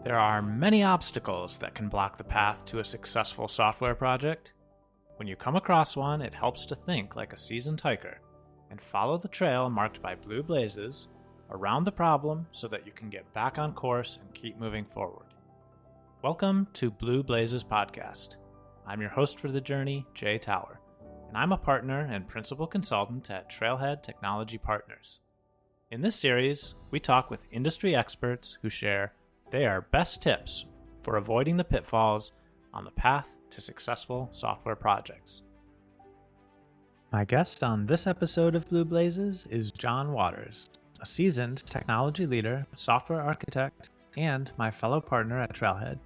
There are many obstacles that can block the path to a successful software project. When you come across one, it helps to think like a seasoned hiker and follow the trail marked by blue blazes around the problem so that you can get back on course and keep moving forward. Welcome to Blue Blazes Podcast. I'm your host for the journey, Jay Tower, and I'm a partner and principal consultant at Trailhead Technology Partners. In this series, we talk with industry experts who share their best tips for avoiding the pitfalls on the path to successful software projects. My guest on this episode of Blue Blazes is John Waters, a seasoned technology leader, software architect, and my fellow partner at Trailhead.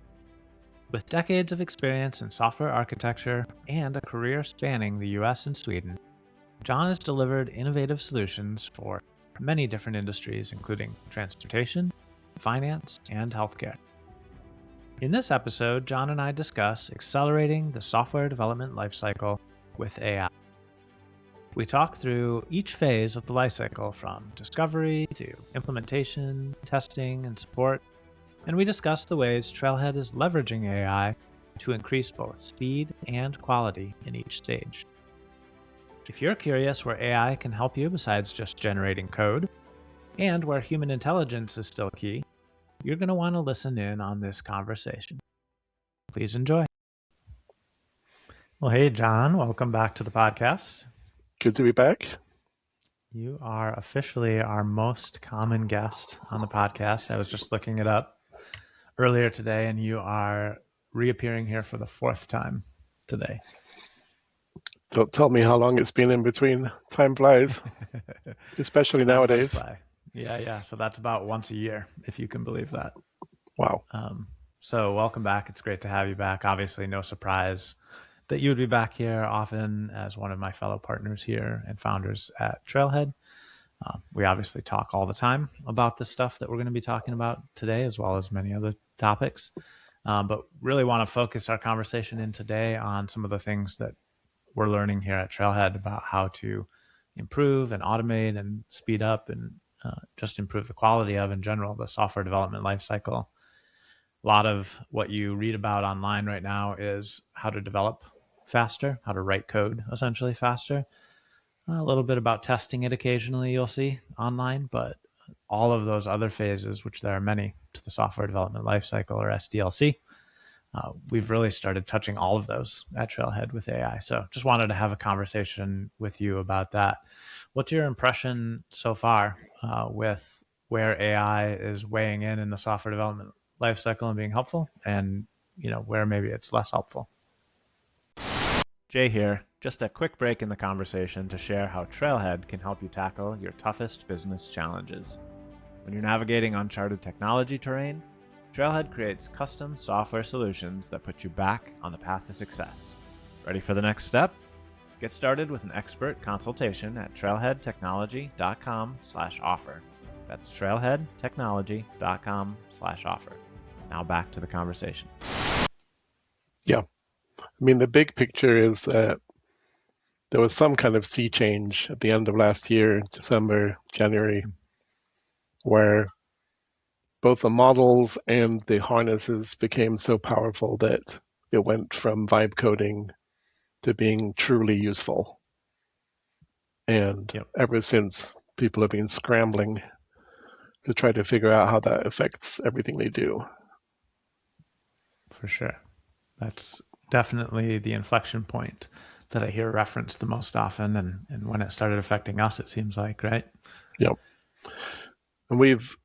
With decades of experience in software architecture and a career spanning the US and Sweden, John has delivered innovative solutions for many different industries, including transportation, finance, and healthcare. In this episode, John and I discuss accelerating the software development lifecycle with AI. We talk through each phase of the lifecycle from discovery to implementation, testing, and support, and we discuss the ways Trailhead is leveraging AI to increase both speed and quality in each stage. If you're curious where AI can help you besides just generating code, and where human intelligence is still key, you're going to want to listen in on this conversation. Please enjoy. Well, hey, John, welcome back to the podcast. Good to be back. You are officially our most common guest on the podcast. I was just looking it up earlier today, and you are reappearing here for the fourth time today. Don't tell me how long it's been in between. Time flies, especially nowadays. Yeah. So that's about once a year, if you can believe that. Wow. So welcome back. It's great to have you back. Obviously, no surprise that you would be back here often as one of my fellow partners here and founders at Trailhead. We obviously talk all the time about the stuff that we're going to be talking about today, as well as many other topics. But really want to focus our conversation in today on some of the things that we're learning here at Trailhead about how to improve and automate and speed up and just improve the quality of, in general, the software development lifecycle. A lot of what you read about online right now is how to develop faster, how to write code essentially faster. A little bit about testing it occasionally you'll see online, but all of those other phases, which there are many to the software development lifecycle or SDLC, we've really started touching all of those at Trailhead with AI. So just wanted to have a conversation with you about that. What's your impression so far with where AI is weighing in the software development lifecycle and being helpful, and where maybe it's less helpful? Jay here. Just a quick break in the conversation to share how Trailhead can help you tackle your toughest business challenges. When you're navigating uncharted technology terrain, Trailhead creates custom software solutions that put you back on the path to success. Ready for the next step? Get started with an expert consultation at trailheadtechnology.com/offer. That's trailheadtechnology.com/offer. Now back to the conversation. Yeah. I mean, the big picture is that there was some kind of sea change at the end of last year, December, January, where both the models and the harnesses became so powerful that it went from vibe coding to being truly useful. And ever since, people have been scrambling to try to figure out how that affects everything they do. For sure. That's definitely the inflection point that I hear referenced the most often, and when it started affecting us, it seems like, right? Yep. And we've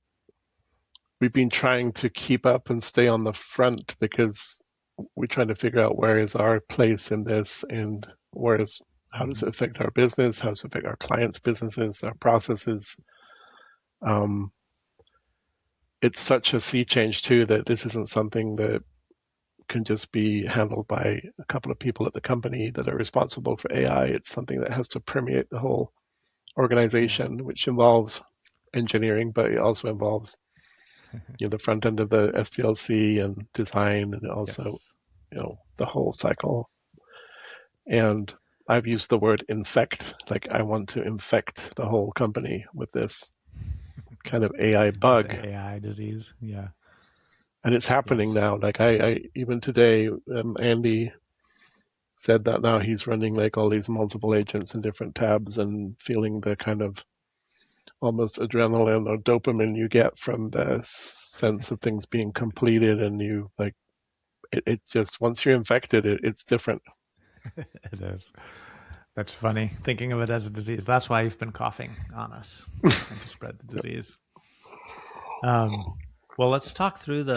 been trying to keep up and stay on the front because we're trying to figure out where is our place in this, and how does it affect our business, how does it affect our clients' businesses, our processes. It's such a sea change too that this isn't something that can just be handled by a couple of people at the company that are responsible for AI. It's something that has to permeate the whole organization, which involves engineering, but it also involves the front end of the SDLC and design, and also the whole cycle. And I've used the word infect, like I want to infect the whole company with this kind of AI bug. The AI disease, yeah. And it's happening Yes. now. Like I even today, Andy said that now he's running like all these multiple agents in different tabs and feeling the kind of almost adrenaline or dopamine you get from the sense of things being completed, and you like it just once you're infected, it's different. It is. That's funny. Thinking of it as a disease. That's why you've been coughing on us, trying to spread the disease. Well, let's talk through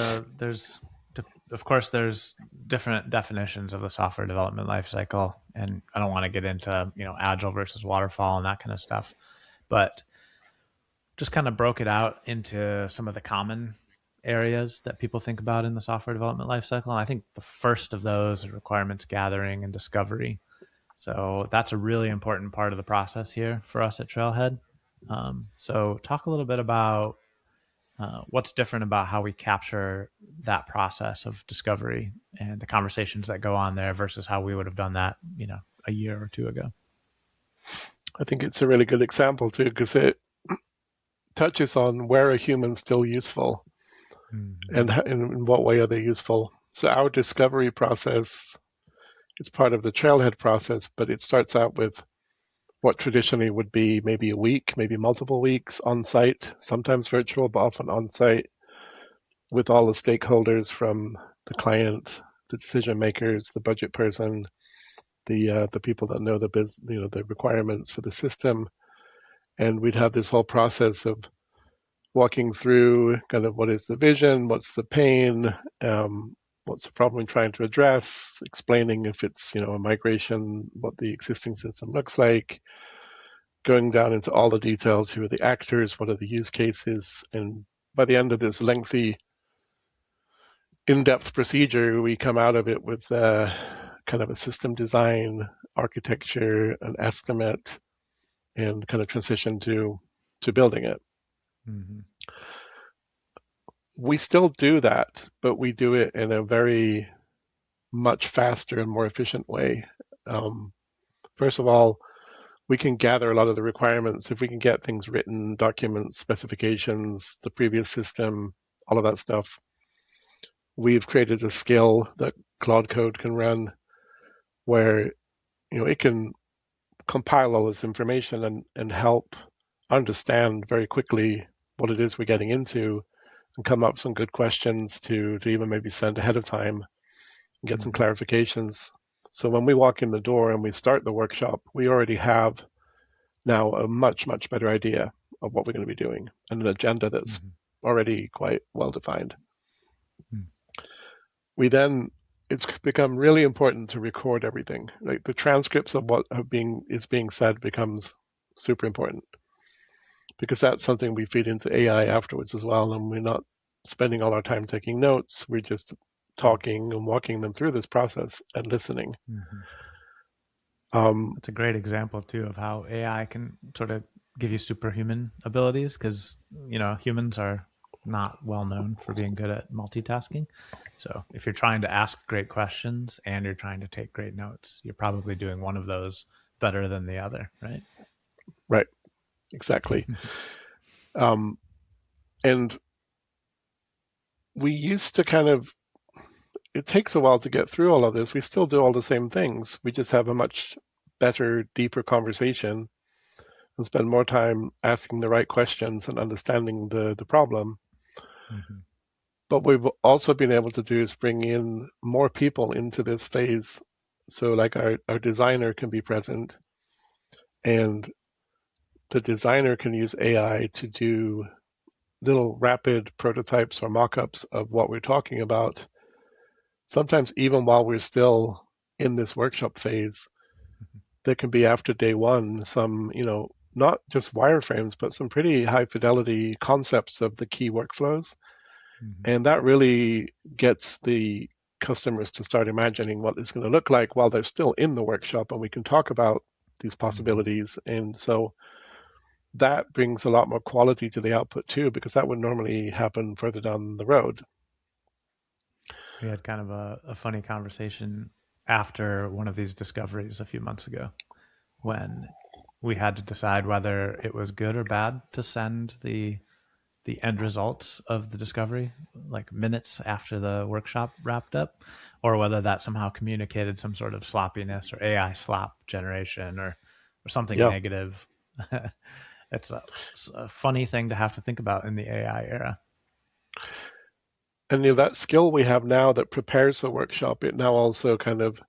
of course, there's different definitions of the software development lifecycle, and I don't want to get into, agile versus waterfall and that kind of stuff, but just kind of broke it out into some of the common areas that people think about in the software development lifecycle. And I think the first of those is requirements gathering and discovery. So that's a really important part of the process here for us at Trailhead. So talk a little bit about what's different about how we capture that process of discovery and the conversations that go on there versus how we would have done that, a year or two ago. I think it's a really good example too, because it touches on where are humans still useful, and in what way are they useful. So our discovery process, it's part of the Trailhead process, but it starts out with what traditionally would be maybe a week, maybe multiple weeks on site, sometimes virtual, but often on site, with all the stakeholders from the client, the decision makers, the budget person, the people that know the requirements for the system. And we'd have this whole process of walking through kind of what is the vision, what's the pain, what's the problem we're trying to address, explaining if it's a migration, what the existing system looks like, going down into all the details, who are the actors, what are the use cases, and by the end of this lengthy, in-depth procedure, we come out of it with kind of a system design, architecture, an estimate, and kind of transition to building it. Mm-hmm. We still do that, but we do it in a very much faster and more efficient way. First of all, we can gather a lot of the requirements. If we can get things written, documents, specifications, the previous system, all of that stuff, we've created a skill that Claude Code can run where it can compile all this information and help understand very quickly what it is we're getting into, and come up with some good questions to even maybe send ahead of time and get some clarifications. So when we walk in the door and we start the workshop, we already have now a much, much better idea of what we're going to be doing, and an agenda that's already quite well defined. It's become really important to record everything. Like the transcripts of what is being said becomes super important, because that's something we feed into AI afterwards as well, and we're not spending all our time taking notes. We're just talking and walking them through this process and listening. That's a great example too of how AI can sort of give you superhuman abilities, because humans are not well known for being good at multitasking. So if you're trying to ask great questions and you're trying to take great notes, you're probably doing one of those better than the other, right? Right, exactly. And we used to it takes a while to get through all of this. We still do all the same things. We just have a much better, deeper conversation and spend more time asking the right questions and understanding the problem. But we've also been able to do is bring in more people into this phase. So like our designer can be present, and the designer can use AI to do little rapid prototypes or mock-ups of what we're talking about. Sometimes even while we're still in this workshop phase, there can be after day one some, not just wireframes, but some pretty high fidelity concepts of the key workflows. And that really gets the customers to start imagining what it's going to look like while they're still in the workshop, and we can talk about these possibilities. And so that brings a lot more quality to the output too, because that would normally happen further down the road. We had kind of a funny conversation after one of these discoveries a few months ago, when we had to decide whether it was good or bad to send the the end results of the discovery, like minutes after the workshop wrapped up, or whether that somehow communicated some sort of sloppiness or AI slop generation or something Yeah. negative. It's a funny thing to have to think about in the AI era. And that skill we have now that prepares the workshop, it now also kind of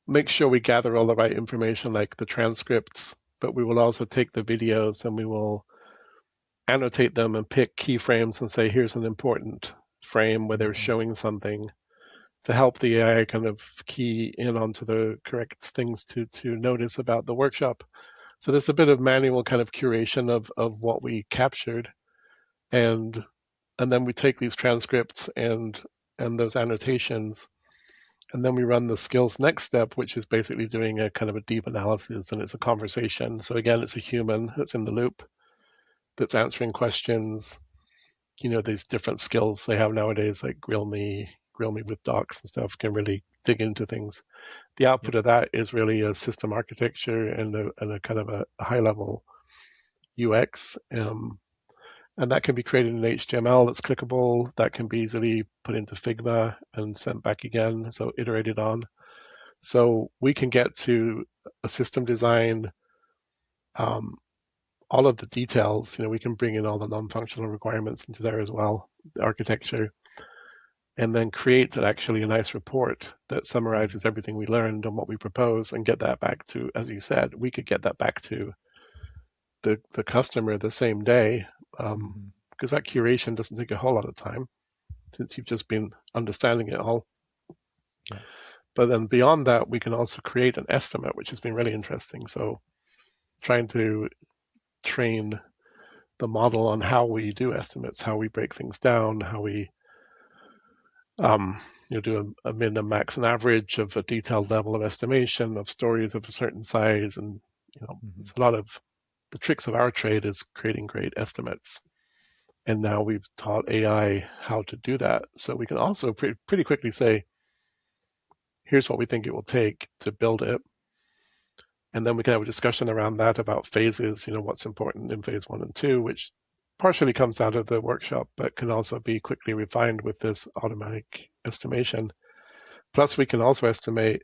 makes sure we gather all the right information, like the transcripts, but we will also take the videos and we will annotate them and pick keyframes and say, here's an important frame where they're Mm-hmm. showing something to help the AI kind of key in onto the correct things to notice about the workshop. So there's a bit of manual kind of curation of what we captured, and then we take these transcripts and those annotations, and then we run the skills next step, which is basically doing a kind of a deep analysis, and it's a conversation. So again, it's a human that's in the loop that's answering questions. These different skills they have nowadays, like grill me with docs and stuff, can really dig into things. The output Yep. of that is really a system architecture and a kind of a high level UX. And that can be created in HTML that's clickable, that can be easily put into Figma and sent back again, so iterated on. So we can get to a system design, um, all of the details. We can bring in all the non-functional requirements into there as well, the architecture, and then create actually a nice report that summarizes everything we learned and what we propose, and get that back to, as you said, we could get that back to the customer the same day, Mm-hmm. because that curation doesn't take a whole lot of time since you've just been understanding it all. Yeah. But then beyond that, we can also create an estimate, which has been really interesting. So trying to train the model on how we do estimates, how we break things down, how we um, do a min, a max, and average of a detailed level of estimation of stories of a certain size. And Mm-hmm. it's a lot of the tricks of our trade is creating great estimates. And now we've taught AI how to do that. So we can also pretty quickly say, here's what we think it will take to build it. And then we can have a discussion around that about phases, what's important in phase 1 and 2, which partially comes out of the workshop, but can also be quickly refined with this automatic estimation. Plus, we can also estimate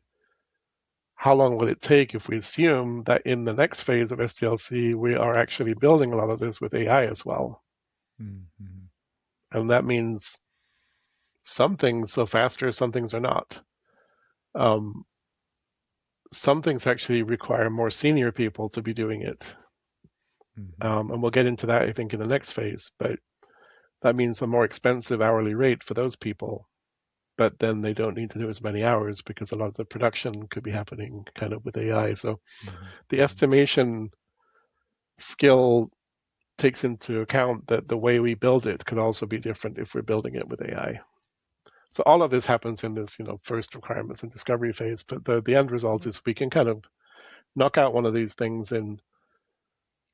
how long will it take if we assume that in the next phase of SDLC, we are actually building a lot of this with AI as well. Mm-hmm. And that means some things are faster, some things are not. Um, some things actually require more senior people to be doing it. Mm-hmm. And we'll get into that, I think, in the next phase. But that means a more expensive hourly rate for those people. But then they don't need to do as many hours because a lot of the production could be happening kind of with AI. So the Mm-hmm. estimation skill takes into account that the way we build it could also be different if we're building it with AI. So all of this happens in this, first requirements and discovery phase. But the end result is we can kind of knock out one of these things in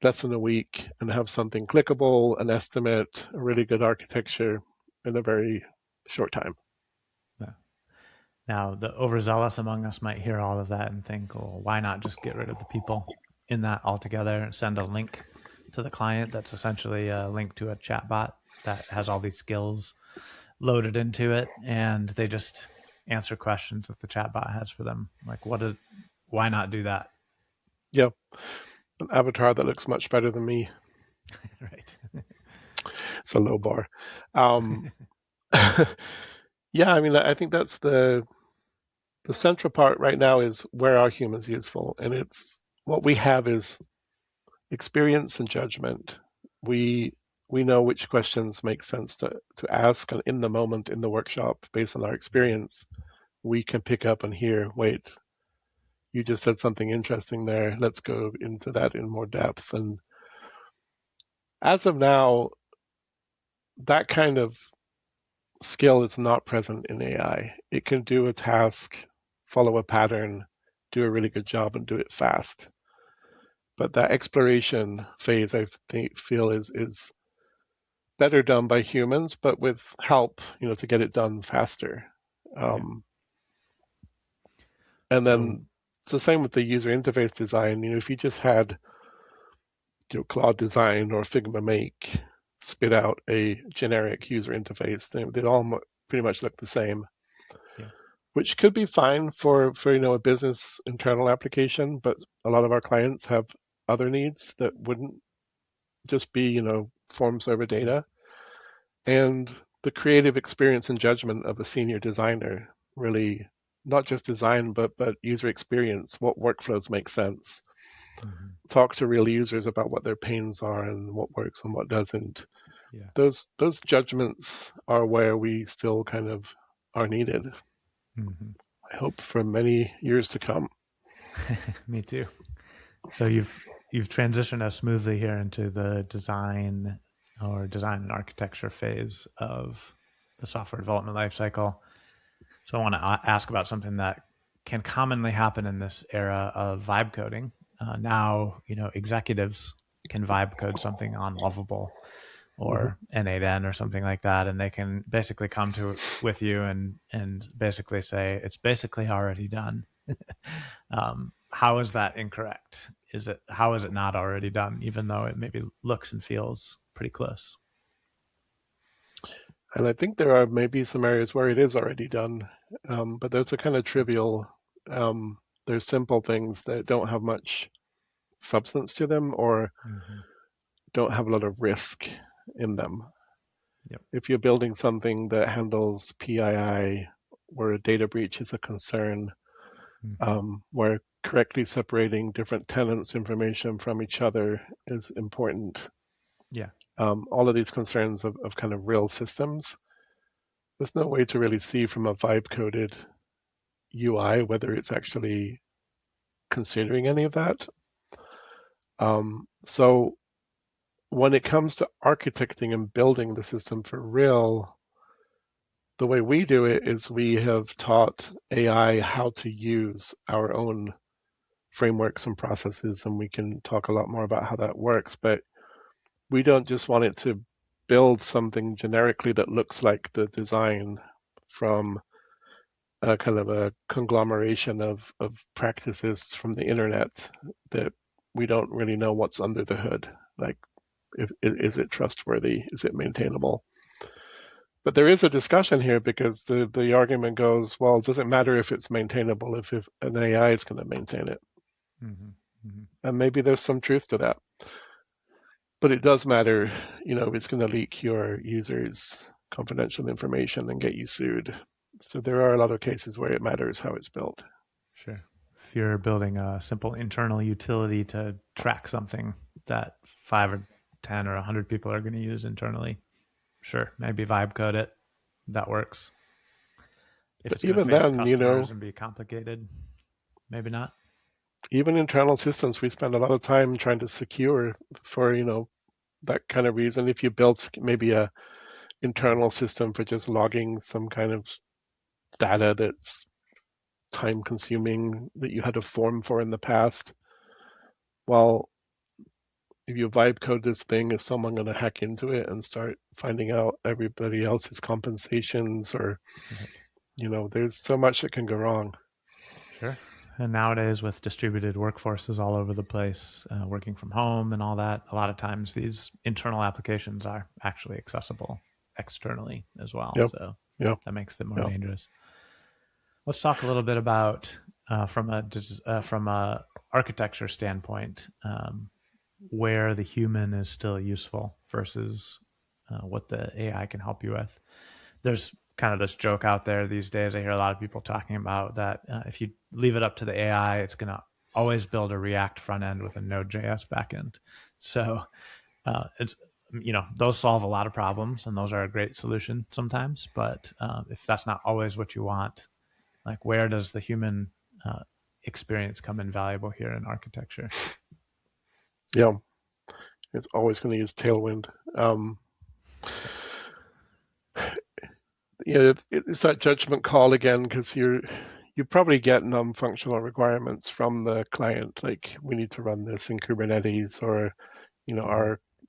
less than a week and have something clickable, an estimate, a really good architecture in a very short time. Yeah. Now, the overzealous among us might hear all of that and think, well, why not just get rid of the people in that altogether and send a link to the client that's essentially a link to a chatbot that has all these skills loaded into it, and they just answer questions that the chatbot has for them. Like, why not do that? Yeah, an avatar that looks much better than me. Right. It's a low bar. Um, yeah, I mean, I think that's the central part right now is where are humans useful, and it's what we have is experience and judgment. We we know which questions make sense to ask, and in the moment in the workshop, based on our experience, we can pick up and hear. Wait, you just said something interesting there. Let's go into that in more depth. And as of now, that kind of skill is not present in AI. It can do a task, follow a pattern, do a really good job, and do it fast. But that exploration phase, I feel, is better done by humans, but with help, to get it done faster. Yeah. Um, and So, then it's the same with the user interface design. If you just had Claude Design or Figma Make spit out a generic user interface. They all pretty much look the same, Yeah. which could be fine for a business internal application, but a lot of our clients have other needs that wouldn't just be form server data. And the creative experience and judgment of a senior designer really, not just design but user experience, what workflows make sense, talk to real users about what their pains are and what works and what doesn't. Yeah. Those judgments are where we still kind of are needed. I hope for many years to come. Me too. So you've transitioned us smoothly here into the design and architecture phase of the software development lifecycle. So I want to ask about something that can commonly happen in this era of vibe coding. Now, executives can vibe code something on Lovable or N8N or something like that, and they can basically come with you and basically say it's basically already done. How is that incorrect? How is it not already done, even though it maybe looks and feels pretty close? And I think there are maybe some areas where it is already done, but those are kind of trivial. They're simple things that don't have much substance to them or don't have a lot of risk in them. Yep. If you're building something that handles PII, where a data breach is a concern, where correctly separating different tenants' information from each other is important. Yeah. All of these concerns of kind of real systems, there's no way to really see from a vibe-coded UI whether it's actually considering any of that. So when it comes to architecting and building the system for real, the way we do it is we have taught AI how to use our own frameworks and processes, and we can talk a lot more about how that works. But we don't just want it to build something generically that looks like the design from a kind of a conglomeration of practices from the internet that we don't really know what's under the hood. Like, is it trustworthy? Is it maintainable? But there is a discussion here because the argument goes, well, does it matter if it's maintainable if an AI is going to maintain it? And maybe there's some truth to that. But it does matter, if it's going to leak your users' confidential information and get you sued. So there are a lot of cases where it matters how it's built. Sure. If you're building a simple internal utility to track something that 5 or 10 or 100 people are going to use internally, sure, maybe vibe code it. That works. If it's going to face customers and be complicated, maybe not. Even internal systems, we spend a lot of time trying to secure for, that kind of reason. If you built maybe a internal system for just logging some kind of data that's time consuming that you had a form for in the past, well, if you vibe code this thing, is someone going to hack into it and start finding out everybody else's compensations or, there's so much that can go wrong. Sure. And nowadays with distributed workforces all over the place, working from home and all that, a lot of times these internal applications are actually accessible externally as well. Yep. So Yep. that makes it more dangerous. Let's talk a little bit about, from a architecture standpoint, where the human is still useful versus what the AI can help you with. There's kind of this joke out there these days. I hear a lot of people talking about that if you leave it up to the AI, it's going to always build a React front end with a Node.js backend. So it's, those solve a lot of problems and those are a great solution sometimes. But if that's not always what you want, like where does the human experience come invaluable here in architecture? Yeah, it's always going to use Tailwind. It's that judgment call again, because you probably get non-functional requirements from the client, like we need to run this in Kubernetes, or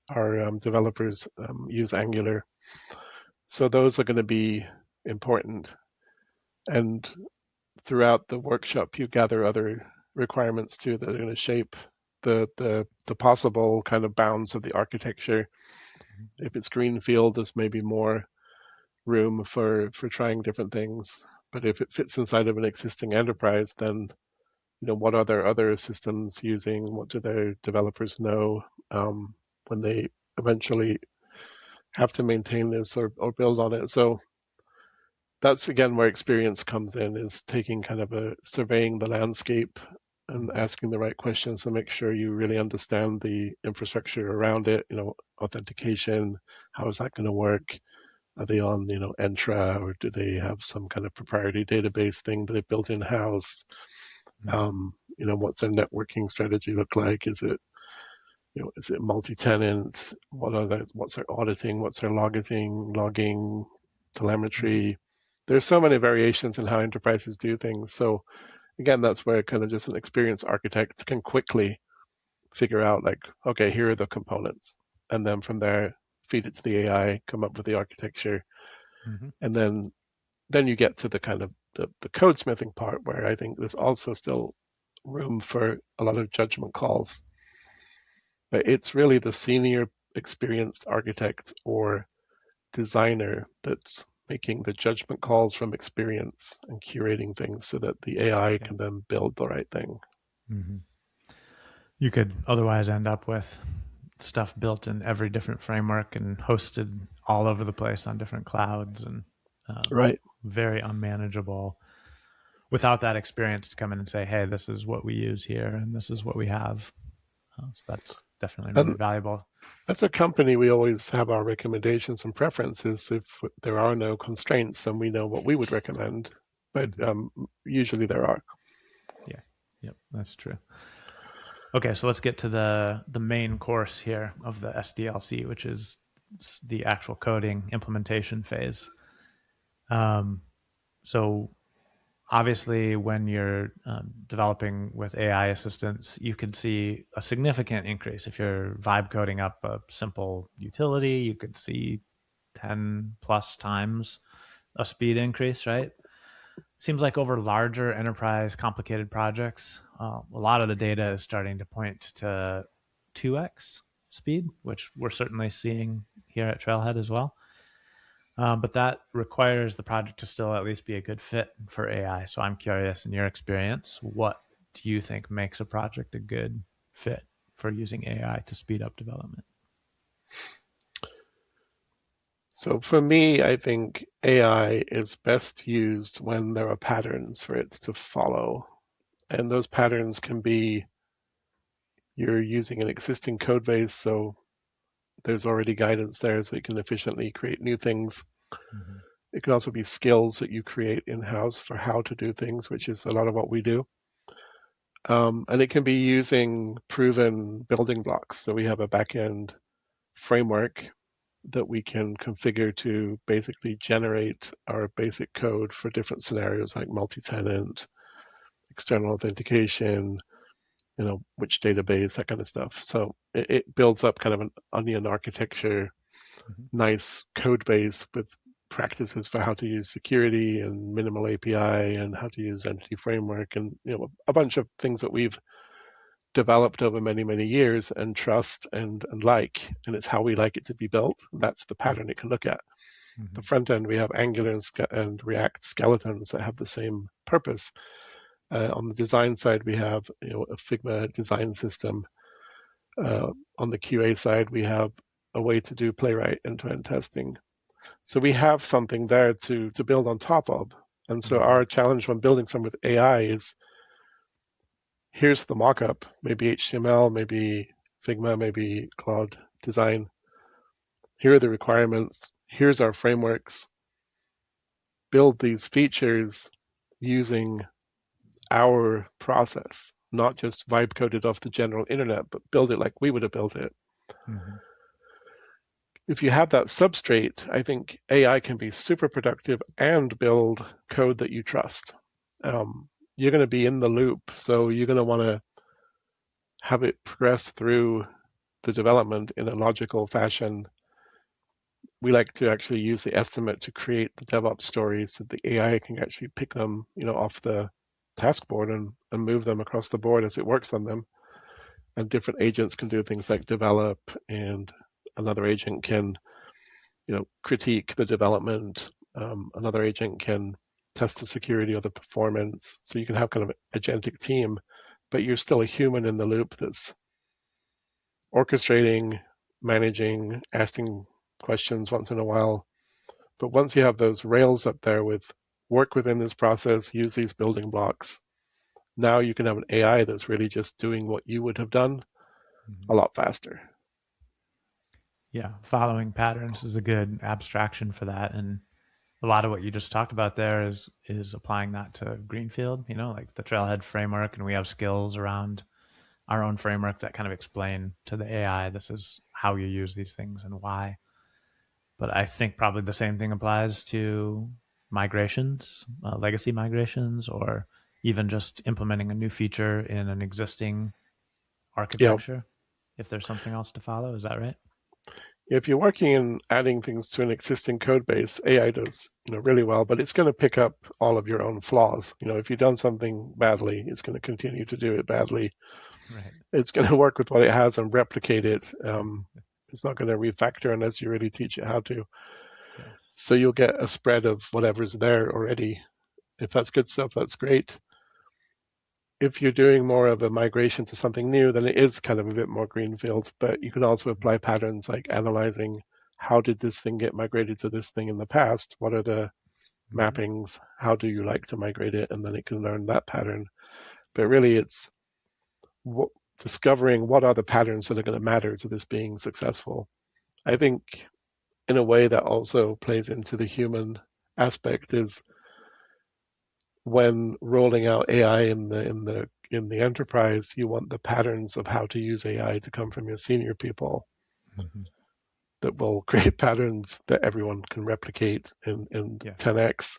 our developers use Angular, so those are going to be important. And throughout the workshop, you gather other requirements too that are going to shape the possible kind of bounds of the architecture. If it's greenfield, there's maybe more room for trying different things. But if it fits inside of an existing enterprise, then what are their other systems using? What do their developers know when they eventually have to maintain this or build on it? So that's again where experience comes in, is taking kind of surveying the landscape and asking the right questions to make sure you really understand the infrastructure around it. Authentication, how is that going to work? Are they on, Entra, or do they have some kind of proprietary database thing that they built in-house? What's their networking strategy look like? Is it multi-tenant? What's their auditing? What's their logging, telemetry? There's so many variations in how enterprises do things. So again, that's where kind of just an experienced architect can quickly figure out, like, okay, here are the components. And then from there, feed it to the AI, come up with the architecture. And then you get to the kind of the code smithing part, where I think there's also still room for a lot of judgment calls. But it's really the senior experienced architect or designer that's making the judgment calls from experience and curating things so that the AI can then build the right thing. You could otherwise end up with stuff built in every different framework and hosted all over the place on different clouds, and right, very unmanageable without that experience to come in and say, hey, this is what we use here and this is what we have. So that's definitely really valuable. As a company, we always have our recommendations and preferences. If there are no constraints, then we know what we would recommend. But usually there are. Yeah, yep, that's true. Okay, so let's get to the main course here of the SDLC, which is the actual coding implementation phase. So obviously, when you're developing with AI assistance, you can see a significant increase. If you're vibe coding up a simple utility, you could see 10 plus times a speed increase, right? Seems like over larger enterprise complicated projects, a lot of the data is starting to point to 2x speed, which we're certainly seeing here at Trailhead as well. But that requires the project to still at least be a good fit for AI. So I'm curious, in your experience, what do you think makes a project a good fit for using AI to speed up development? So for me, I think AI is best used when there are patterns for it to follow. And those patterns can be, you're using an existing code base, so there's already guidance there so you can efficiently create new things. It can also be skills that you create in-house for how to do things, which is a lot of what we do. And it can be using proven building blocks. So we have a backend framework that we can configure to basically generate our basic code for different scenarios like multi-tenant, external authentication, which database, that kind of stuff. So it builds up kind of an onion architecture, nice code base with practices for how to use security and minimal API and how to use entity framework and a bunch of things that we've developed over many, many years and trust and like, and it's how we like it to be built. That's the pattern it can look at. The front end, we have Angular and React skeletons that have the same purpose. On the design side, we have a Figma design system. On the QA side, we have a way to do Playwright end-to-end testing. So we have something there to build on top of. And so our challenge when building something with AI is, here's the mockup, maybe HTML, maybe Figma, maybe Cloud Design. Here are the requirements. Here's our frameworks. Build these features using our process, not just vibe coded off the general internet, but build it like we would have built it. If you have that substrate, I think AI can be super productive and build code that you trust. You're going to be in the loop, so you're going to want to have it progress through the development in a logical fashion. We like to actually use the estimate to create the DevOps stories so the AI can actually pick them, off the task board and move them across the board as it works on them. and different agents can do things like develop, and another agent can, critique the development. Another agent can test the security or the performance. So you can have kind of an agentic team, but you're still a human in the loop that's orchestrating, managing, asking questions once in a while. But once you have those rails up there with work within this process, use these building blocks, now you can have an AI that's really just doing what you would have done a lot faster. Yeah, following patterns is a good abstraction for that, and a lot of what you just talked about there is applying that to Greenfield. Like the Trailhead framework, and we have skills around our own framework that kind of explain to the AI this is how you use these things and why. But I think probably the same thing applies to migrations, legacy migrations, or even just implementing a new feature in an existing Yeah. architecture. If there's something else to follow, is that right? If you're working in adding things to an existing code base, AI does really well, but it's going to pick up all of your own flaws. If you've done something badly, it's going to continue to do it badly. Right. It's going to work with what it has and replicate it. It's not going to refactor unless you really teach it how to. Yes. So you'll get a spread of whatever's there already. If that's good stuff, that's great. If you're doing more of a migration to something new, then it is kind of a bit more greenfield, but you can also apply patterns like analyzing how did this thing get migrated to this thing in the past? What are the mappings? How do you like to migrate it? And then it can learn that pattern. But really, it's discovering what are the patterns that are going to matter to this being successful. I think in a way that also plays into the human aspect is when rolling out AI in the enterprise, you want the patterns of how to use AI to come from your senior people that will create patterns that everyone can replicate in 10x.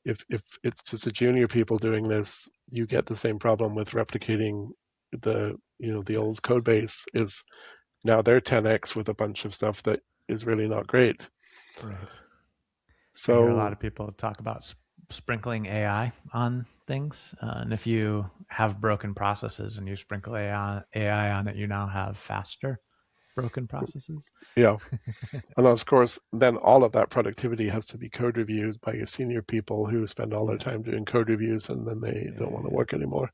If it's just the junior people doing this, you get the same problem with replicating the old code base. Is now they're 10x with a bunch of stuff that is really not great. Right. I hear a lot So of people talk about sprinkling AI on things. And if you have broken processes and you sprinkle AI on it, you now have faster broken processes. yeah, and of course, then all of that productivity has to be code reviewed by your senior people who spend all their time doing code reviews, and then they don't want to work anymore.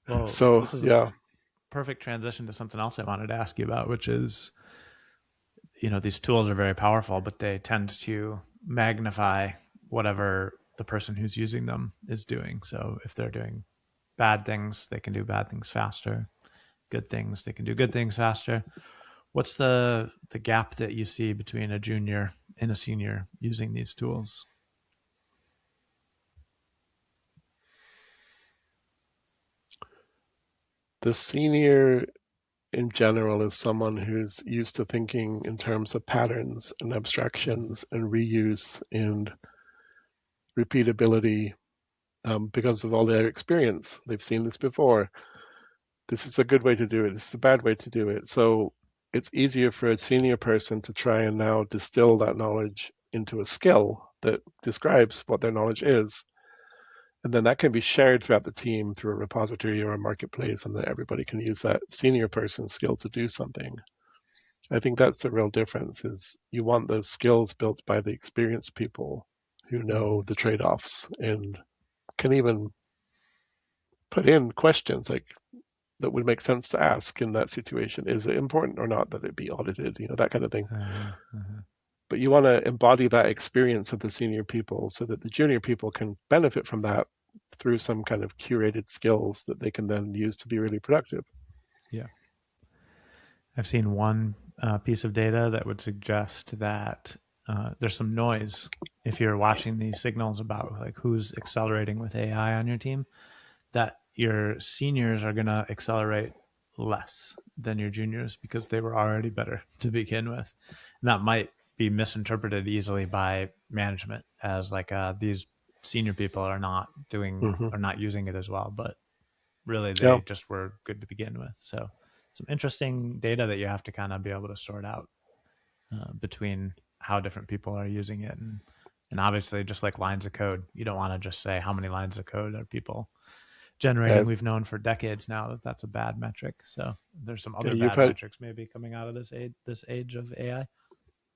Well, So this is a yeah, perfect transition to something else I wanted to ask you about, which is, these tools are very powerful, but they tend to magnify whatever the person who's using them is doing. So if they're doing bad things, they can do bad things faster. Good things, they can do good things faster. What's the gap that you see between a junior and a senior using these tools? the senior in general is someone who's used to thinking in terms of patterns and abstractions and reuse and repeatability because of all their experience. They've seen this before. This is a good way to do it. This is a bad way to do it. So it's easier for a senior person to try and now distill that knowledge into a skill that describes what their knowledge is. And then that can be shared throughout the team through a repository or a marketplace, and then everybody can use that senior person's skill to do something. I think that's the real difference is you want those skills built by the experienced people who know the trade-offs and can even put in questions like that would make sense to ask in that situation. Is it important or not that it be audited? That kind of thing. But you want to embody that experience of the senior people so that the junior people can benefit from that through some kind of curated skills that they can then use to be really productive. Yeah. I've seen one piece of data that would suggest that there's some noise if you're watching these signals about like who's accelerating with AI on your team, that your seniors are going to accelerate less than your juniors because they were already better to begin with. And that might be misinterpreted easily by management as like these senior people are not doing or not using it as well, but really they just were good to begin with. So some interesting data that you have to kind of be able to sort out between how different people are using it. And obviously just like lines of code, you don't want to just say how many lines of code are people generating, And we've known for decades now that that's a bad metric. So there's some yeah, other bad metrics maybe coming out of this age of AI.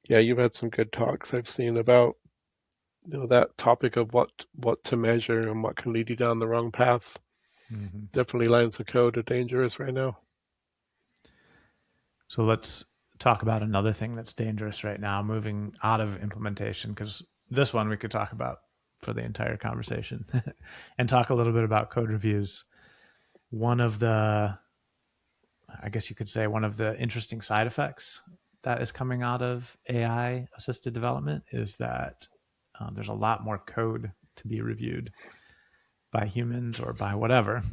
you've had some good talks I've seen about that topic of what to measure and what can lead you down the wrong path. Mm-hmm. Definitely lines of code are dangerous right now. So let's talk about another thing that's dangerous right now, moving out of implementation, because this one we could talk about for the entire conversation and talk a little bit about code reviews. One of the, I guess you could say, one of the interesting side effects that is coming out of AI assisted development is that there's a lot more code to be reviewed by humans or by whatever.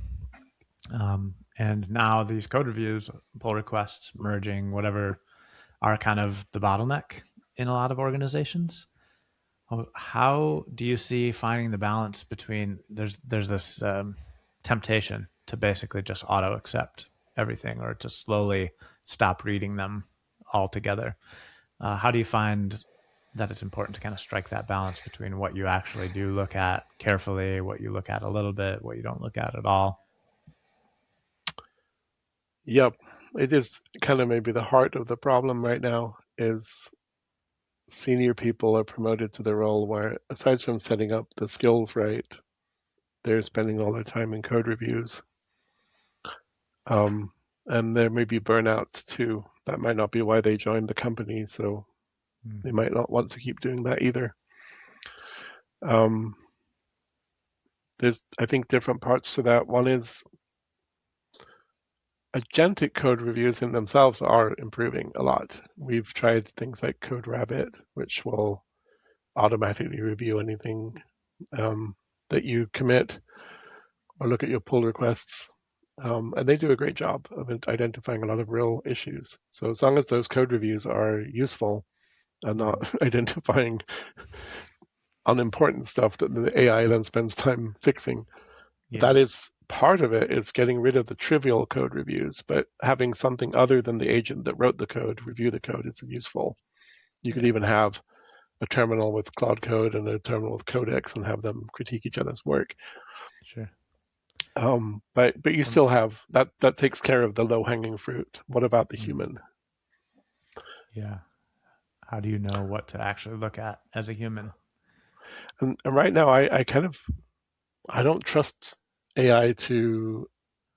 And now these code reviews, pull requests, merging, whatever, are kind of the bottleneck in a lot of organizations. How do you see finding the balance between there's this temptation to basically just auto accept everything or to slowly stop reading them altogether? How do you find that it's important to kind of strike that balance between what you actually do look at carefully, what you look at a little bit, what you don't look at all? Yep, it is kind of maybe the heart of the problem right now is senior people are promoted to the role where, aside from setting up the skills right, they're spending all their time in code reviews. And there may be burnout too. That might not be why they joined the company, so they might not want to keep doing that either. There's, I think, different parts to that. One is agentic code reviews in themselves are improving a lot. We've tried things like CodeRabbit, which will automatically review anything that you commit or look at your pull requests. And they do a great job of identifying a lot of real issues. So as long as those code reviews are useful and not identifying unimportant stuff that the AI then spends time fixing, that is part of it. It's getting rid of the trivial code reviews, but having something other than the agent that wrote the code review the code is useful. You could even have a terminal with Cloud Code and a terminal with Codex and have them critique each other's work. Sure. But you still have that takes care of the low hanging fruit. What about the human? Yeah. How do you know what to actually look at as a human? And right now, I don't trust AI to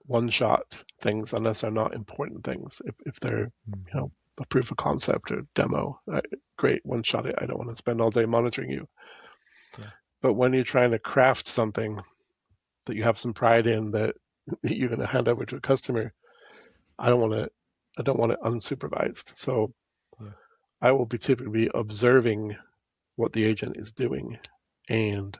one shot things unless they're not important things. If they're a proof of concept or demo, great, one shot it. I don't want to spend all day monitoring you. Yeah. But when you're trying to craft something that you have some pride in that you're going to hand over to a customer, I don't want it unsupervised. So I will be typically observing what the agent is doing, and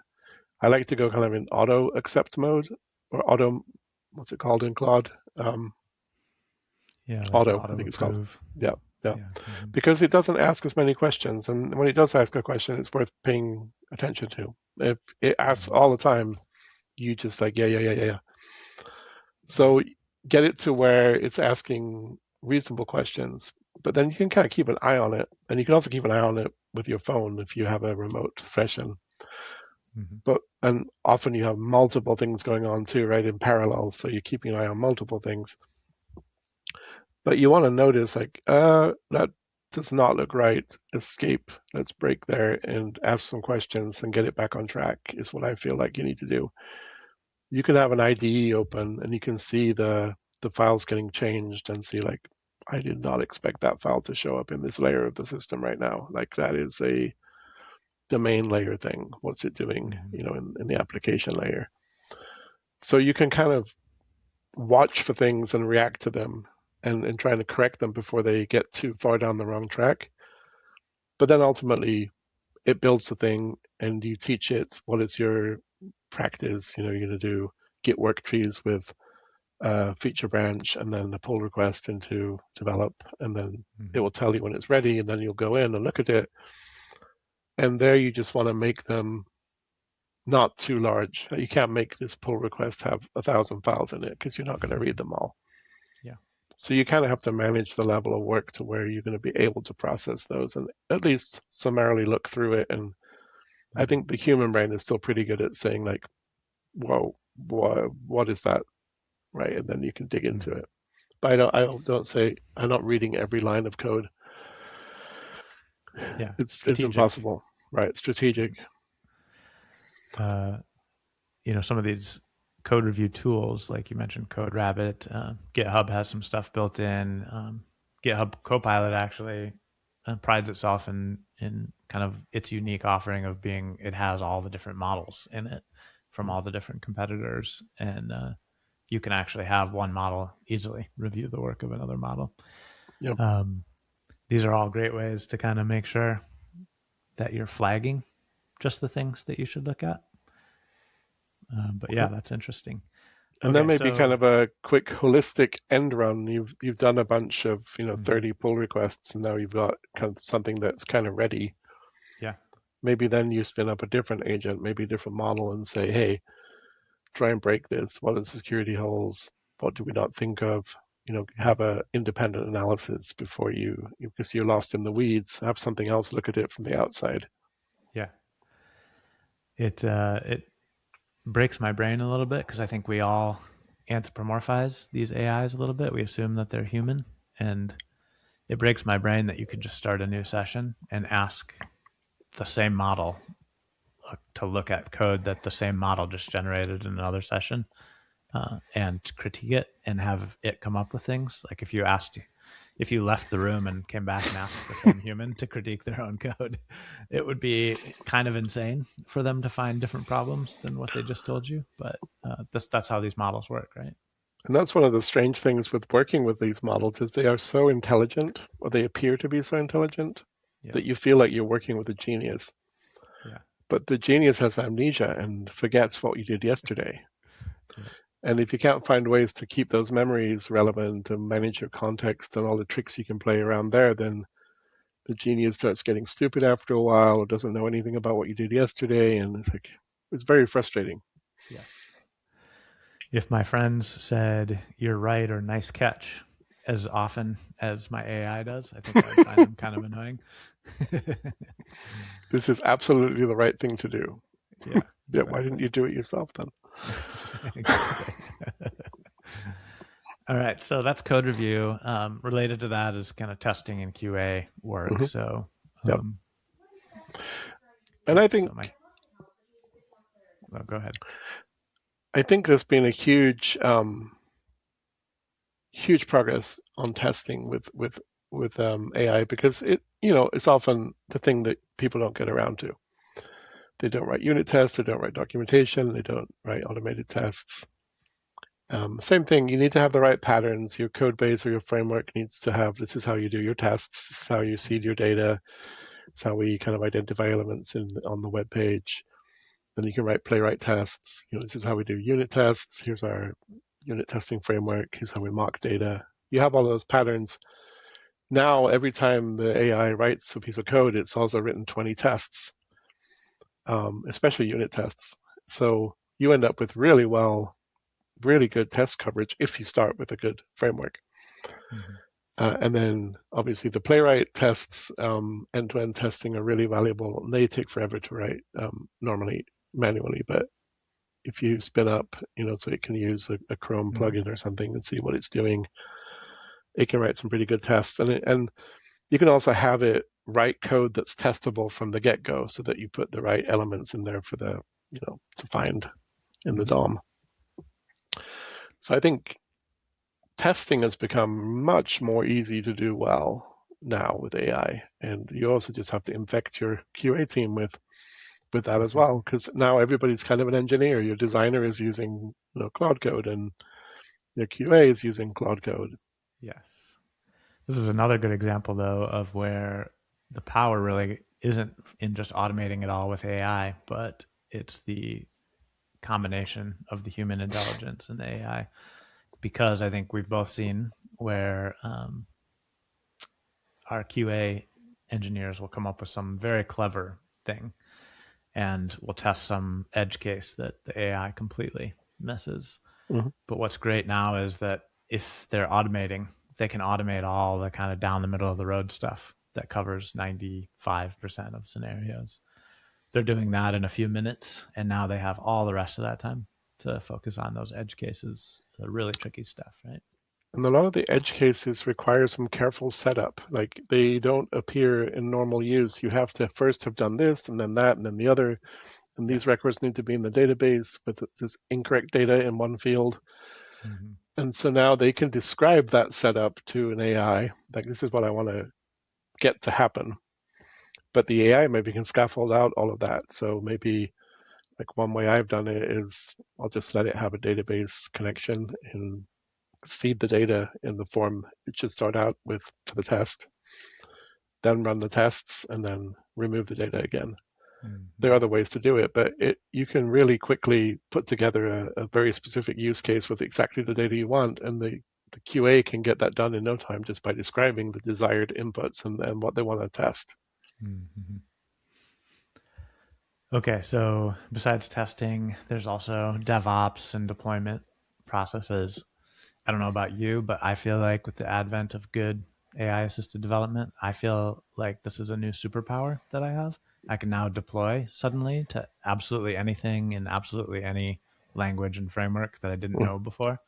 I like to go kind of in auto accept mode or auto, what's it called in Claude? Like auto, I think it's called. approve. Yeah. Because it doesn't ask as many questions, and when it does ask a question, it's worth paying attention to. If it asks all the time, you just like yeah. So get it to where it's asking reasonable questions, but then you can kind of keep an eye on it, and you can also keep an eye on it with your phone if you have a remote session. And often you have multiple things going on too, right, in parallel, so you're keeping an eye on multiple things. But you want to notice like that does not look right. Escape, let's break there and ask some questions and get it back on track is what I feel like you need to do. You can have an IDE open and you can see the files getting changed and see like, I did not expect that file to show up in this layer of the system right now. Like that is a domain layer thing. What's it doing, in the application layer? So you can kind of watch for things and react to them and trying to correct them before they get too far down the wrong track. But then ultimately it builds the thing and you teach it what is your practice. You're going to do Git work trees with feature branch and then a pull request into develop, and then it will tell you when it's ready, and then you'll go in and look at it. And there you just want to make them not too large. You can't make this pull request have 1,000 files in it because you're not going to read them all. Yeah. So you kind of have to manage the level of work to where you're going to be able to process those and at least summarily look through it. And I think the human brain is still pretty good at saying like, whoa, what is that, right? And then you can dig into it. But I don't say I'm not reading every line of code. Yeah, It's impossible, right? Strategic. Some of these code review tools, like you mentioned, CodeRabbit, GitHub has some stuff built in. GitHub Copilot actually prides itself in kind of its unique offering of it has all the different models in it from all the different competitors, and you can actually have one model easily review the work of another model. Yep. These are all great ways to kind of make sure that you're flagging just the things that you should look at. But yeah, that's interesting. And then maybe kind of a quick holistic end run. You've done a bunch of 30 pull requests, and now you've got kind of something that's kind of ready. Yeah. Maybe then you spin up a different agent, maybe a different model, and say, hey, try and break this. What are the security holes? What do we not think of? Have a independent analysis before because you're lost in the weeds. Have something else look at it from the outside. Yeah. It breaks my brain a little bit because I think we all anthropomorphize these AIs a little bit. We assume that they're human, and it breaks my brain that you could just start a new session and ask the same model to look at code that the same model just generated in another session and critique it and have it come up with things. Like if you left the room and came back and asked the same human to critique their own code, it would be kind of insane for them to find different problems than what they just told you. But that's how these models work, right? And that's one of the strange things with working with these models is they are so intelligent, or they appear to be so intelligent, that you feel like you're working with a genius. Yeah. But the genius has amnesia and forgets what you did yesterday. Yeah. And if you can't find ways to keep those memories relevant and manage your context and all the tricks you can play around there, then the genius starts getting stupid after a while or doesn't know anything about what you did yesterday. And it's very frustrating. Yes. If my friends said, "You're right," or "Nice catch," as often as my AI does, I think I would find them kind of annoying. This is absolutely the right thing to do. Yeah. Exactly. Yeah. Why didn't you do it yourself then? Exactly. All right. So that's code review. Related to that is kind of testing and QA work. Mm-hmm. So, and I think, go ahead. I think there's been a huge progress on testing with AI because it's often the thing that people don't get around to. They don't write unit tests, they don't write documentation, they don't write automated tests. Same thing, you need to have the right patterns. Your code base or your framework needs to have, this is how you do your tests, this is how you seed your data, it's how we kind of identify elements on the web page. Then you can write playwright tests. This is how we do unit tests. Here's our unit testing framework. Here's how we mock data. You have all those patterns. Now, every time the AI writes a piece of code, it's also written 20 tests, especially unit tests. So you end up with really good test coverage if you start with a good framework. Mm-hmm. And then obviously the playwright tests, end-to-end testing are really valuable. They take forever to write normally manually, but if you spin up, so it can use a Chrome plugin or something and see what it's doing, it can write some pretty good tests. And you can also have it write code that's testable from the get-go so that you put the right elements in there for the, to find in the DOM. So I think testing has become much more easy to do well now with AI. And you also just have to infect your QA team with that as well, because now everybody's kind of an engineer. Your designer is using Cloud Code, and your QA is using Cloud Code. Yes. This is another good example, though, of where the power really isn't in just automating it all with AI, but it's the combination of the human intelligence and the AI. Because I think we've both seen where our QA engineers will come up with some very clever thing and we'll test some edge case that the AI completely misses. Mm-hmm. But what's great now is that if they're automating, they can automate all the kind of down the middle of the road stuff that covers 95% of scenarios. They're doing that in a few minutes, and now they have all the rest of that time to focus on those edge cases, the really tricky stuff, right? And a lot of the edge cases require some careful setup. Like they don't appear in normal use. You have to first have done this and then that and then the other. And these records need to be in the database with this incorrect data in one field. Mm-hmm. And so now they can describe that setup to an AI. Like this is what I want to get to happen. But the AI maybe can scaffold out all of that. So maybe like one way I've done it is I'll just let it have a database connection and seed the data in the form it should start out with for the test, then run the tests, and then remove the data again. Mm-hmm. There are other ways to do it, but you can really quickly put together a very specific use case with exactly the data you want, and the QA can get that done in no time just by describing the desired inputs and what they want to test. Mm-hmm. Okay, so besides testing, there's also DevOps and deployment processes. I don't know about you, but I feel like with the advent of good AI assisted development, I feel like this is a new superpower that I have. I can now deploy suddenly to absolutely anything in absolutely any language and framework that I didn't know before,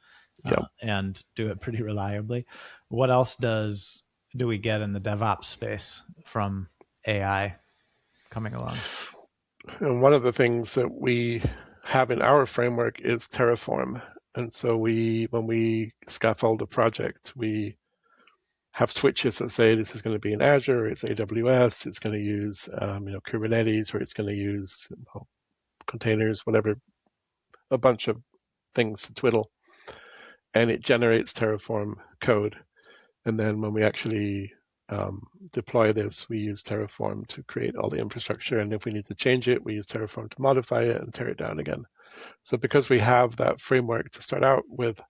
Yeah. and do it pretty reliably. What else do we get in the DevOps space from AI coming along? And one of the things that we have in our framework is Terraform. And so when we scaffold a project, we have switches that say this is going to be in Azure, it's AWS, it's going to use Kubernetes, or it's going to use containers, whatever, a bunch of things to twiddle, and it generates Terraform code. And then when we actually deploy this, we use Terraform to create all the infrastructure. And if we need to change it, we use Terraform to modify it and tear it down again. So because we have that framework to start out with,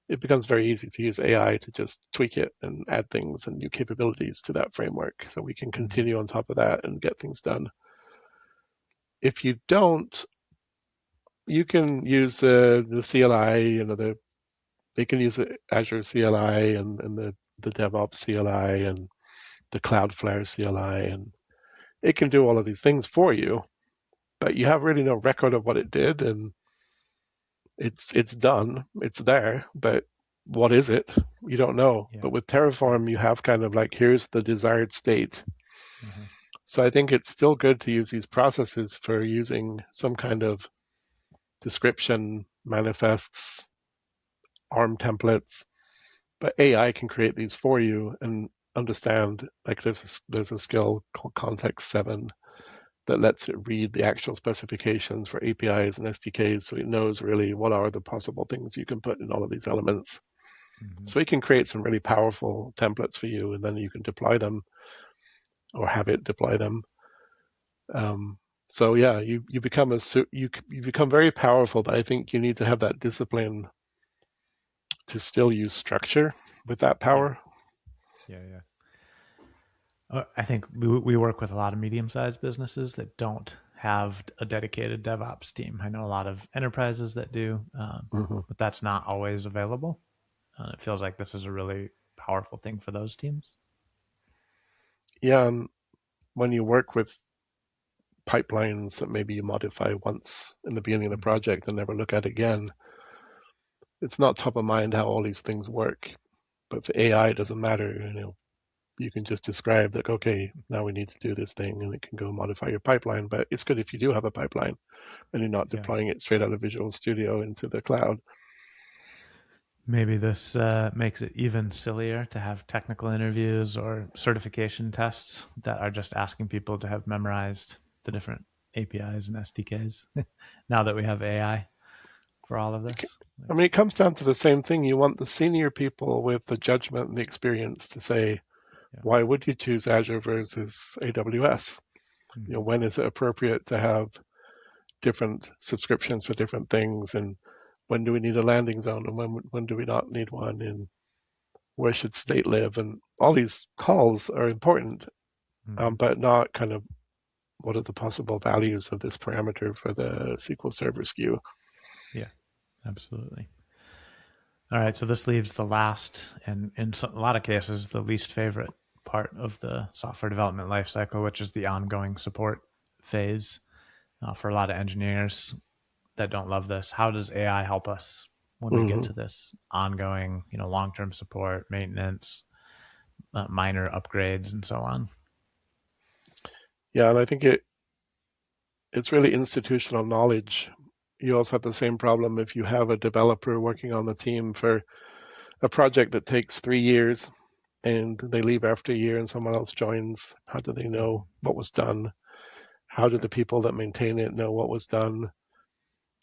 it becomes very easy to use AI to just tweak it and add things and new capabilities to that framework. So we can continue on top of that and get things done. If you don't, you can use the CLI, they can use the Azure CLI and the DevOps CLI and the Cloudflare CLI, and it can do all of these things for you, but you have really no record of what it did, and it's done, it's there, but what is it? You don't know. Yeah. But with Terraform, you have kind of like, here's the desired state. Mm-hmm. So I think it's still good to use these processes for using some kind of description, manifests, ARM templates, but AI can create these for you and understand. Like there's a skill called Context 7 that lets it read the actual specifications for APIs and SDKs, so it knows really what are the possible things you can put in all of these elements. Mm-hmm. So it can create some really powerful templates for you, and then you can deploy them or have it deploy them. So yeah, you become you become very powerful, but I think you need to have that discipline to still use structure with that power. Yeah. I think we work with a lot of medium-sized businesses that don't have a dedicated DevOps team. I know a lot of enterprises that do, but that's not always available. It feels like this is a really powerful thing for those teams. Yeah, and when you work with pipelines that maybe you modify once in the beginning of the project and never look at again, it's not top of mind how all these things work. But for AI, it doesn't matter. You can just describe like, okay, now we need to do this thing, and it can go modify your pipeline. But it's good if you do have a pipeline and you're not deploying it straight out of Visual Studio into the cloud. Maybe this makes it even sillier to have technical interviews or certification tests that are just asking people to have memorized the different APIs and SDKs now that we have AI for all of this. I mean, it comes down to the same thing. You want the senior people with the judgment and the experience to say, why would you choose Azure versus AWS? Mm-hmm. When is it appropriate to have different subscriptions for different things, and when do we need a landing zone, and when do we not need one, and where should state live, and all these calls are important, but not kind of what are the possible values of this parameter for the SQL Server SKU. Yeah, absolutely. All right, so this leaves the last, and in a lot of cases, the least favorite part of the software development lifecycle, which is the ongoing support phase. For a lot of engineers, that don't love this, how does AI help us when we get Hmm. to this ongoing, long-term support, maintenance, minor upgrades, and so on? Yeah, and I think it's really institutional knowledge. You also have the same problem if you have a developer working on the team for a project that takes 3 years and they leave after a year and someone else joins. How do they know what was done? How do the people that maintain it know what was done?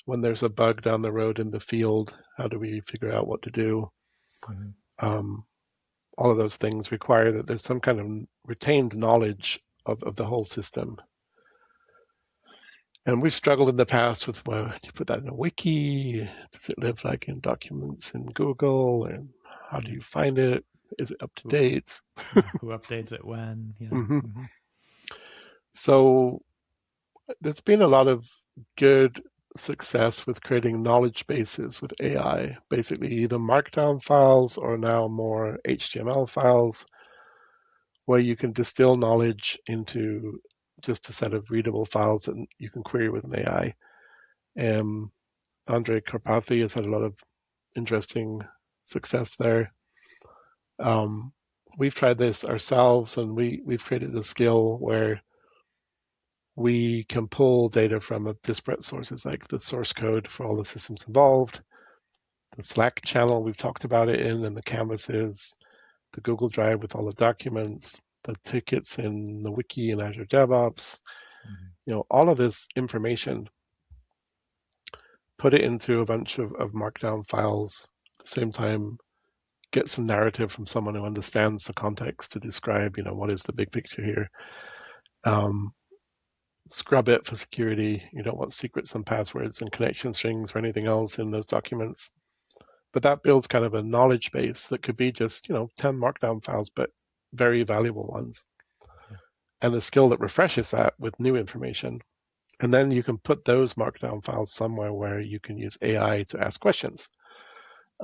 When there's a bug down the road in the field, how do we figure out what to do? Mm-hmm. Um, all of those things require that there's some kind of retained knowledge of the whole system. And we've struggled in the past with, well, do you put that in a wiki? Does it live like in documents in Google? And how do Yeah. you find it? Is it up to Who, date? yeah. Who updates it when? Hmm. Mm-hmm. So there's been a lot of good success with creating knowledge bases with AI, basically either markdown files or now more HTML files where you can distill knowledge into just a set of readable files that you can query with an AI. Andre Karpathy has had a lot of interesting success there. Um, we've tried this ourselves, and we've created a skill where we can pull data from disparate sources, like the source code for all the systems involved, the Slack channel we've talked about it in, and the canvases, the Google Drive with all the documents, the tickets in the wiki and Azure DevOps, all of this information, put it into a bunch of markdown files. At the same time, get some narrative from someone who understands the context to describe, what is the big picture here. Um, Scrub it for security. You don't want secrets and passwords and connection strings or anything else in those documents. But that builds kind of a knowledge base that could be just, 10 markdown files, but very valuable ones. Yeah. And a skill that refreshes that with new information. And then you can put those markdown files somewhere where you can use AI to ask questions.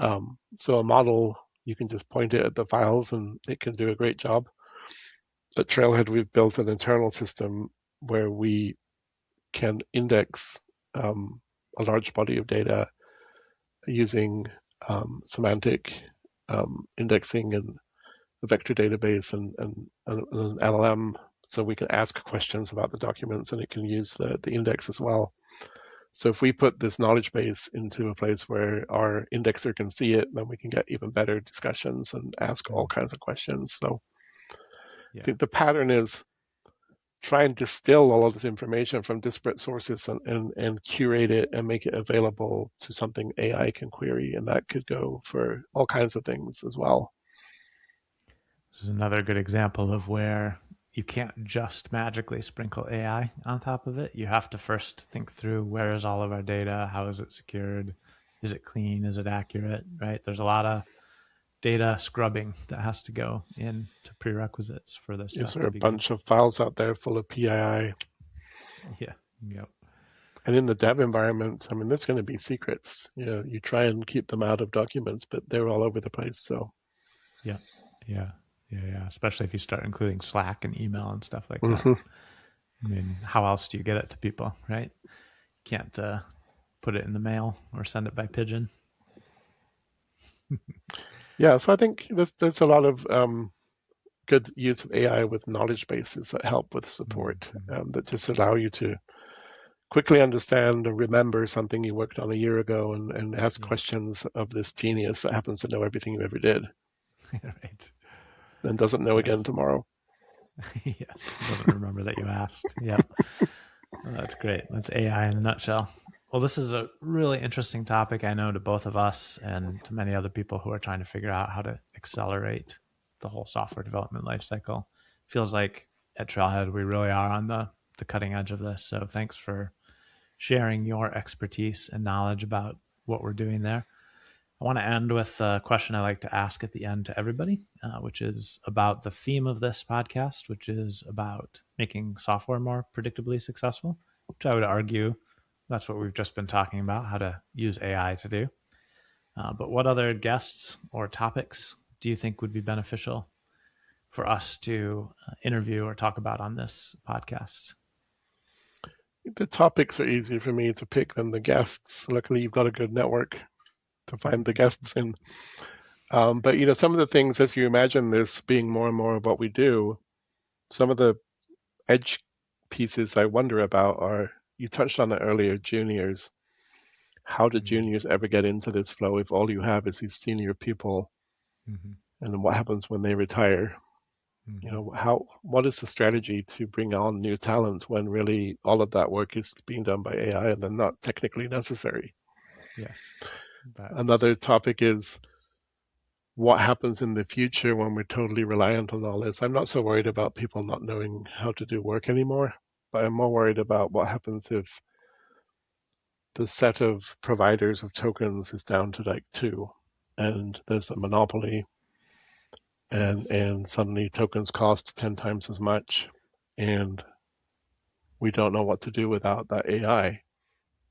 So a model, you can just point it at the files and it can do a great job. At Trailhead, we've built an internal system where we can index a large body of data using semantic indexing and a vector database and an LLM. So we can ask questions about the documents and it can use the index as well. So if we put this knowledge base into a place where our indexer can see it, then we can get even better discussions and ask all kinds of questions. So I Yeah. think the pattern is try and distill all of this information from disparate sources and curate it and make it available to something AI can query. And that could go for all kinds of things as well. This is another good example of where you can't just magically sprinkle AI on top of it. You have to first think through, where is all of our data? How is it secured? Is it clean? Is it accurate? Right? There's a lot of data scrubbing that has to go into prerequisites for this Is stuff there to a be good. bunch of files out there full of PII? Yeah. Yep. And in the dev environment, I mean, there's going to be secrets. You try and keep them out of documents, but they're all over the place. So, Yeah. Yeah. Yeah. Especially if you start including Slack and email and stuff like that. mhm. I mean, how else do you get it to people, right? You can't put it in the mail or send it by pigeon. Yeah. So I think there's a lot of good use of AI with knowledge bases that help with support Mm-hmm. that just allow you to quickly understand or remember something you worked on a year ago and ask Yeah. questions of this genius that happens to know everything you ever did Right. and doesn't know again Yes. tomorrow. Yes. Doesn't remember that you asked. Yep. Well, that's great. That's AI in a nutshell. Well, this is a really interesting topic, I know, to both of us and to many other people who are trying to figure out how to accelerate the whole software development lifecycle. Feels like at Trailhead, we really are on the cutting edge of this. So thanks for sharing your expertise and knowledge about what we're doing there. I want to end with a question I like to ask at the end to everybody, which is about the theme of this podcast, which is about making software more predictably successful, which I would argue that's what we've just been talking about, how to use AI to do. But what other guests or topics do you think would be beneficial for us to interview or talk about on this podcast? The topics are easier for me to pick than the guests. Luckily, you've got a good network to find the guests in. But some of the things, as you imagine this being more and more of what we do, some of the edge pieces I wonder about are, you touched on it earlier, juniors. How do juniors ever get into this flow if all you have is these senior people? Mm-hmm. And then what happens when they retire? Mm-hmm. What is the strategy to bring on new talent when really all of that work is being done by AI and then not technically necessary? Yeah. Another topic is what happens in the future when we're totally reliant on all this. I'm not so worried about people not knowing how to do work anymore, but I'm more worried about what happens if the set of providers of tokens is down to like 2 and there's a monopoly, and suddenly tokens cost 10 times as much, and we don't know what to do without that AI.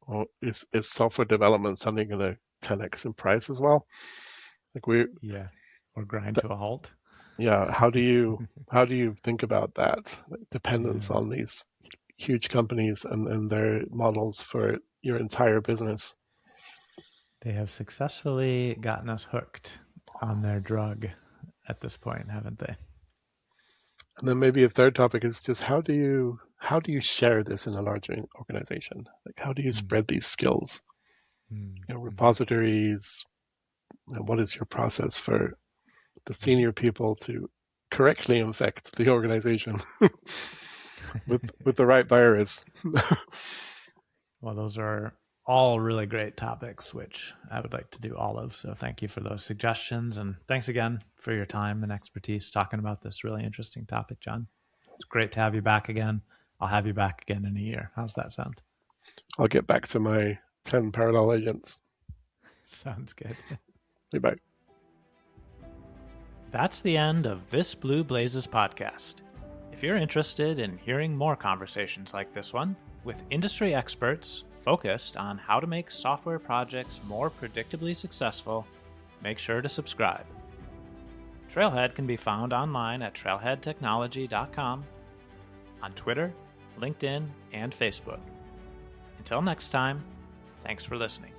Well, is software development suddenly going to 10x in price as well? Like or grind to a halt. How do you think about that, like, dependence on these huge companies and their models for your entire business? They have successfully gotten us hooked on their drug at this point, haven't they? And then maybe a third topic is just how do you share this in a larger organization? Like, how do you spread these skills? Repositories. What is your process for the senior people to correctly infect the organization with the right virus? Well, those are all really great topics, which I would like to do all of. So thank you for those suggestions. And thanks again for your time and expertise talking about this really interesting topic, John. It's great to have you back again. I'll have you back again in a year. How's that sound? I'll get back to my 10 parallel agents. Sounds good. Bye. That's the end of This Blue Blazes podcast. If you're interested in hearing more conversations like this one with industry experts focused on how to make software projects more predictably successful, make sure to subscribe. Trailhead can be found online at trailheadtechnology.com, on Twitter, LinkedIn, and Facebook. Until next time, thanks for listening.